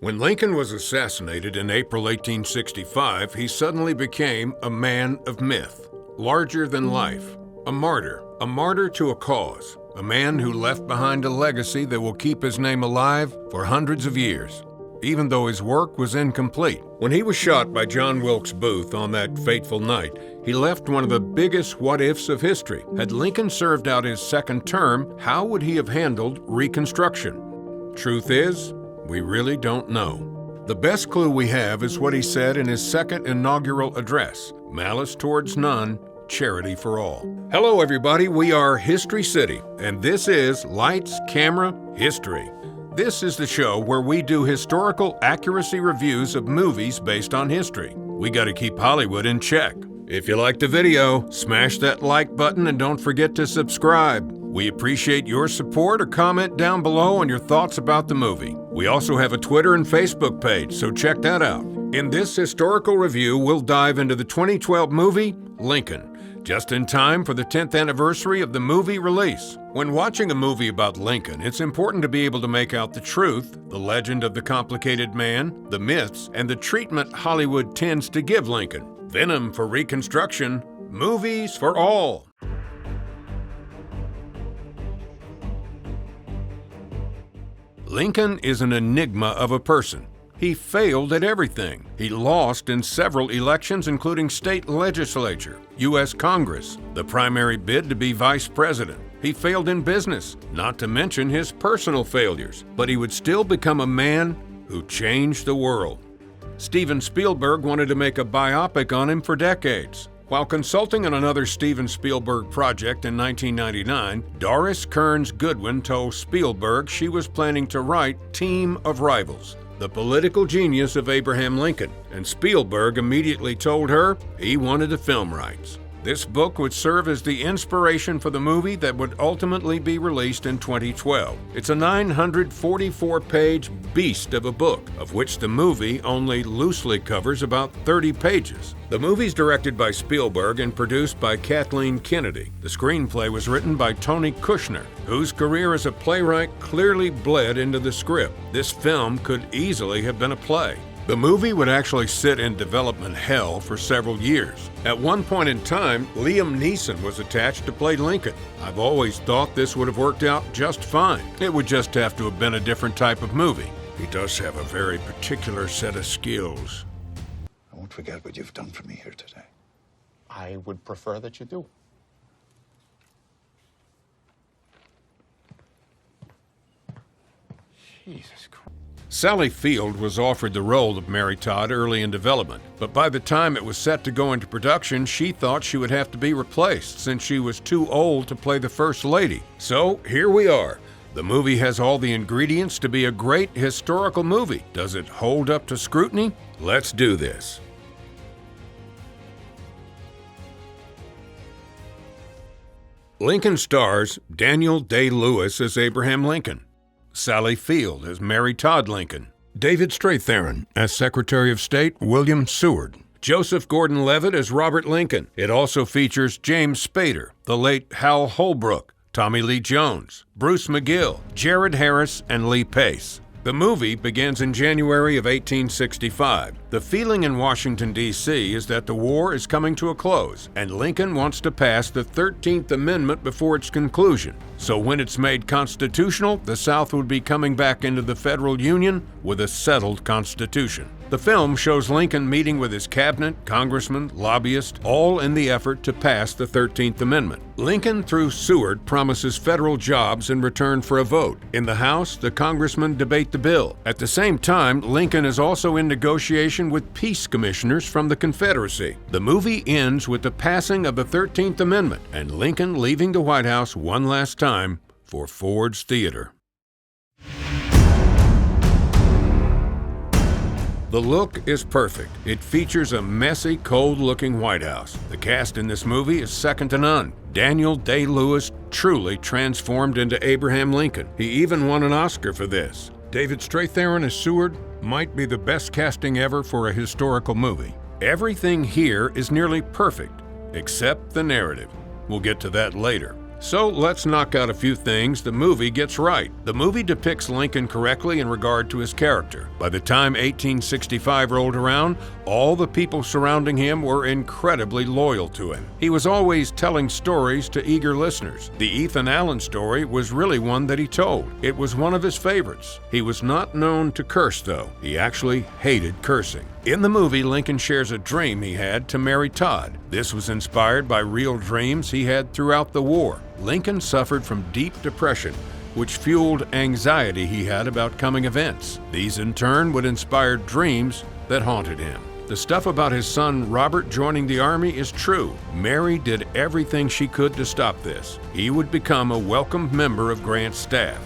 When Lincoln was assassinated in April 1865, he suddenly became a man of myth, larger than life, a martyr to a cause, a man who left behind a legacy that will keep his name alive for hundreds of years, even though his work was incomplete. When he was shot by John Wilkes Booth on that fateful night, he left one of the biggest what-ifs of history. Had Lincoln served out his second term, how would he have handled Reconstruction? Truth is, we really don't know. The best clue we have is what he said in his second inaugural address, "Malice towards none, charity for all." Hello everybody, we are History City, and this is Lights, Camera, History. This is the show where we do historical accuracy reviews of movies based on history. We gotta keep Hollywood in check. If you liked the video, smash that like button and don't forget to subscribe. We appreciate your support, or comment down below on your thoughts about the movie. We also have a Twitter and Facebook page, so check that out. In this historical review, we'll dive into the 2012 movie, Lincoln, just in time for the 10th anniversary of the movie release. When watching a movie about Lincoln, it's important to be able to make out the truth, the legend of the complicated man, the myths, and the treatment Hollywood tends to give Lincoln. Venom for Reconstruction, movies for all. Lincoln is an enigma of a person. He failed at everything. He lost in several elections, including state legislature, U.S. Congress, the primary bid to be vice president. He failed in business, not to mention his personal failures, but he would still become a man who changed the world. Steven Spielberg wanted to make a biopic on him for decades. While consulting on another Steven Spielberg project in 1999, Doris Kearns Goodwin told Spielberg she was planning to write Team of Rivals, the political genius of Abraham Lincoln, and Spielberg immediately told her he wanted the film rights. This book would serve as the inspiration for the movie that would ultimately be released in 2012. It's a 944-page beast of a book, of which the movie only loosely covers about 30 pages. The movie's directed by Spielberg and produced by Kathleen Kennedy. The screenplay was written by Tony Kushner, whose career as a playwright clearly bled into the script. This film could easily have been a play. The movie would actually sit in development hell for several years. At one point in time, Liam Neeson was attached to play Lincoln. I've always thought this would have worked out just fine. It would just have to have been a different type of movie. He does have a very particular set of skills. I won't forget what you've done for me here today. I would prefer that you do. Jesus Christ. Sally Field was offered the role of Mary Todd early in development, but by the time it was set to go into production, she thought she would have to be replaced since she was too old to play the First Lady. So here we are. The movie has all the ingredients to be a great historical movie. Does it hold up to scrutiny? Let's do this. Lincoln stars Daniel Day-Lewis as Abraham Lincoln, Sally Field as Mary Todd Lincoln, David Strathairn as Secretary of State William Seward, Joseph Gordon-Levitt as Robert Lincoln. It also features James Spader, the late Hal Holbrook, Tommy Lee Jones, Bruce McGill, Jared Harris, and Lee Pace. The movie begins in January of 1865. The feeling in Washington, D.C. is that the war is coming to a close, and Lincoln wants to pass the 13th Amendment before its conclusion. So when it's made constitutional, the South would be coming back into the federal union with a settled constitution. The film shows Lincoln meeting with his cabinet, congressmen, lobbyists, all in the effort to pass the 13th Amendment. Lincoln, through Seward, promises federal jobs in return for a vote. In the House, the congressmen debate the bill. At the same time, Lincoln is also in negotiation with peace commissioners from the Confederacy. The movie ends with the passing of the 13th Amendment and Lincoln leaving the White House one last time for Ford's Theater. The look is perfect. It features a messy, cold-looking White House. The cast in this movie is second to none. Daniel Day-Lewis truly transformed into Abraham Lincoln. He even won an Oscar for this. David Strathairn as Seward might be the best casting ever for a historical movie. Everything here is nearly perfect, except the narrative. We'll get to that later. So let's knock out a few things the movie gets right. The movie depicts Lincoln correctly in regard to his character. By the time 1865 rolled around, all the people surrounding him were incredibly loyal to him. He was always telling stories to eager listeners. The Ethan Allen story was really one that he told. It was one of his favorites. He was not known to curse, though. He actually hated cursing. In the movie, Lincoln shares a dream he had to marry Todd. This was inspired by real dreams he had throughout the war. Lincoln suffered from deep depression, which fueled anxiety he had about coming events. These in turn would inspire dreams that haunted him. The stuff about his son Robert joining the Army is true. Mary did everything she could to stop this. He would become a welcomed member of Grant's staff.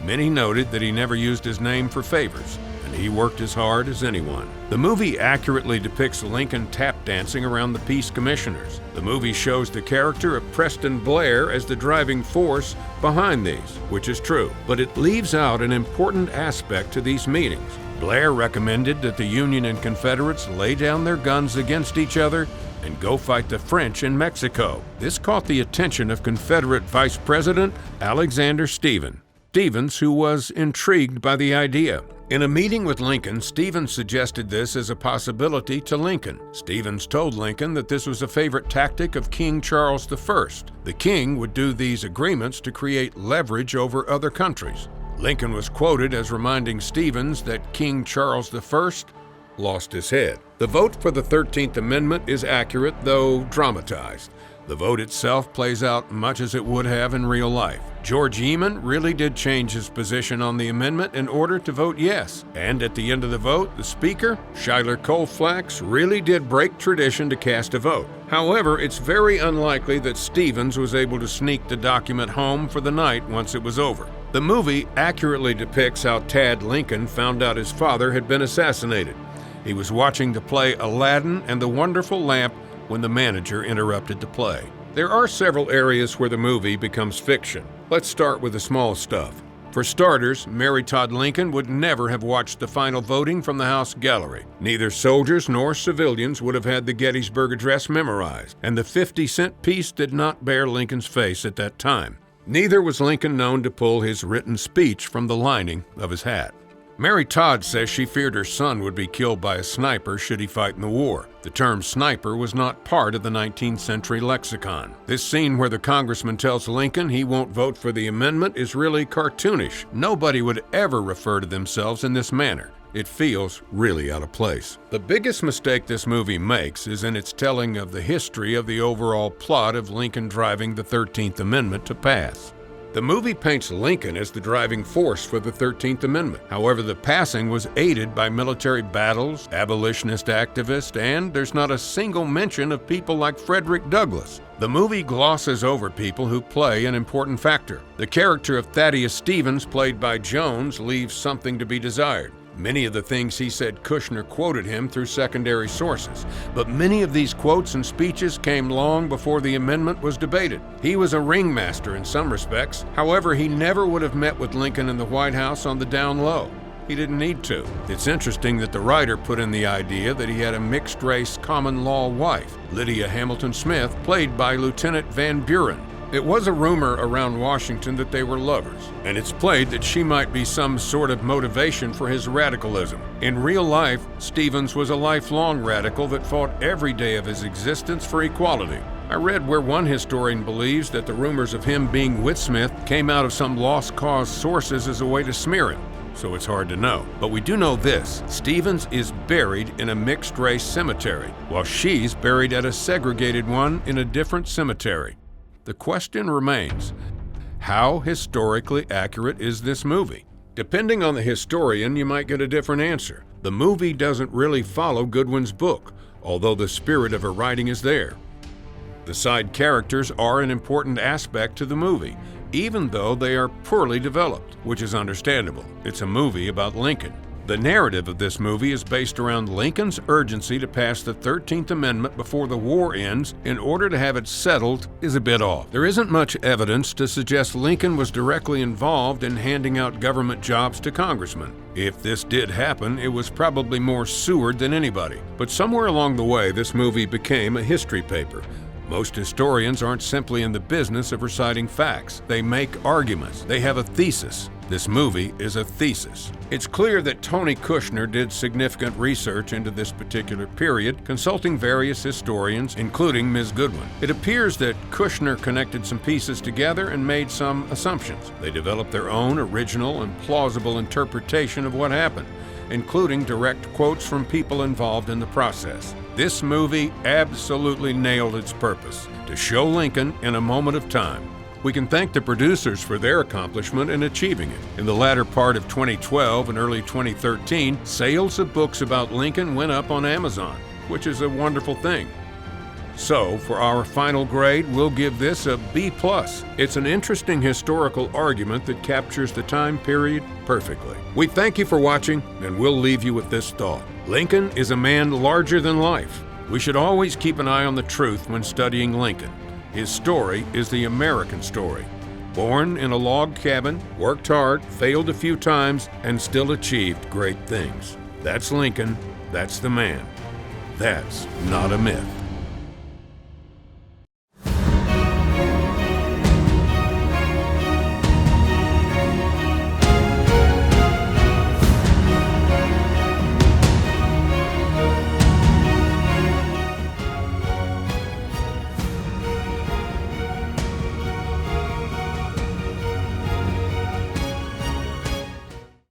Many noted that he never used his name for favors, and he worked as hard as anyone. The movie accurately depicts Lincoln tap dancing around the peace commissioners. The movie shows the character of Preston Blair as the driving force behind these, which is true, but it leaves out an important aspect to these meetings. Blair recommended that the Union and Confederates lay down their guns against each other and go fight the French in Mexico. This caught the attention of Confederate Vice President Alexander Stephens, who was intrigued by the idea. In a meeting with Lincoln, Stephens suggested this as a possibility to Lincoln. Stephens told Lincoln that this was a favorite tactic of King Charles I. The king would do these agreements to create leverage over other countries. Lincoln was quoted as reminding Stephens that King Charles I lost his head. The vote for the 13th Amendment is accurate, though dramatized. The vote itself plays out much as it would have in real life. George Eman really did change his position on the amendment in order to vote yes. And at the end of the vote, the Speaker, Schuyler Colfax, really did break tradition to cast a vote. However, it's very unlikely that Stephens was able to sneak the document home for the night once it was over. The movie accurately depicts how Tad Lincoln found out his father had been assassinated. He was watching the play Aladdin and the Wonderful Lamp when the manager interrupted the play. There are several areas where the movie becomes fiction. Let's start with the small stuff. For starters, Mary Todd Lincoln would never have watched the final voting from the House gallery. Neither soldiers nor civilians would have had the Gettysburg Address memorized, and the 50-cent piece did not bear Lincoln's face at that time. Neither was Lincoln known to pull his written speech from the lining of his hat. Mary Todd says she feared her son would be killed by a sniper should he fight in the war. The term sniper was not part of the 19th century lexicon. This scene where the congressman tells Lincoln he won't vote for the amendment is really cartoonish. Nobody would ever refer to themselves in this manner. It feels really out of place. The biggest mistake this movie makes is in its telling of the history of the overall plot of Lincoln driving the 13th Amendment to pass. The movie paints Lincoln as the driving force for the 13th Amendment. However, the passing was aided by military battles, abolitionist activists, and there's not a single mention of people like Frederick Douglass. The movie glosses over people who play an important factor. The character of Thaddeus Stevens, played by Jones, leaves something to be desired. Many of the things he said Kushner quoted him through secondary sources, but many of these quotes and speeches came long before the amendment was debated. He was a ringmaster in some respects. However, he never would have met with Lincoln in the White House on the down low. He didn't need to. It's interesting that the writer put in the idea that he had a mixed-race common law wife, Lydia Hamilton Smith, played by Lieutenant Van Buren. It was a rumor around Washington that they were lovers, and it's played that she might be some sort of motivation for his radicalism. In real life, Stevens was a lifelong radical that fought every day of his existence for equality. I read where one historian believes that the rumors of him being with Smith came out of some lost cause sources as a way to smear him, so it's hard to know. But we do know this: Stevens is buried in a mixed-race cemetery, while she's buried at a segregated one in a different cemetery. The question remains, how historically accurate is this movie? Depending on the historian, you might get a different answer. The movie doesn't really follow Goodwin's book, although the spirit of her writing is there. The side characters are an important aspect to the movie, even though they are poorly developed, which is understandable. It's a movie about Lincoln. The narrative of this movie is based around Lincoln's urgency to pass the 13th Amendment before the war ends in order to have it settled is a bit off. There isn't much evidence to suggest Lincoln was directly involved in handing out government jobs to congressmen. If this did happen, it was probably more Seward than anybody. But somewhere along the way, this movie became a history paper. Most historians aren't simply in the business of reciting facts. They make arguments. They have a thesis. This movie is a thesis. It's clear that Tony Kushner did significant research into this particular period, consulting various historians, including Ms. Goodwin. It appears that Kushner connected some pieces together and made some assumptions. They developed their own original and plausible interpretation of what happened, including direct quotes from people involved in the process. This movie absolutely nailed its purpose, to show Lincoln in a moment of time. We can thank the producers for their accomplishment in achieving it. In the latter part of 2012 and early 2013, sales of books about Lincoln went up on Amazon, which is a wonderful thing. So, for our final grade, we'll give this a B+. It's an interesting historical argument that captures the time period perfectly. We thank you for watching, and we'll leave you with this thought. Lincoln is a man larger than life. We should always keep an eye on the truth when studying Lincoln. His story is the American story. Born in a log cabin, worked hard, failed a few times, and still achieved great things. That's Lincoln. That's the man. That's not a myth.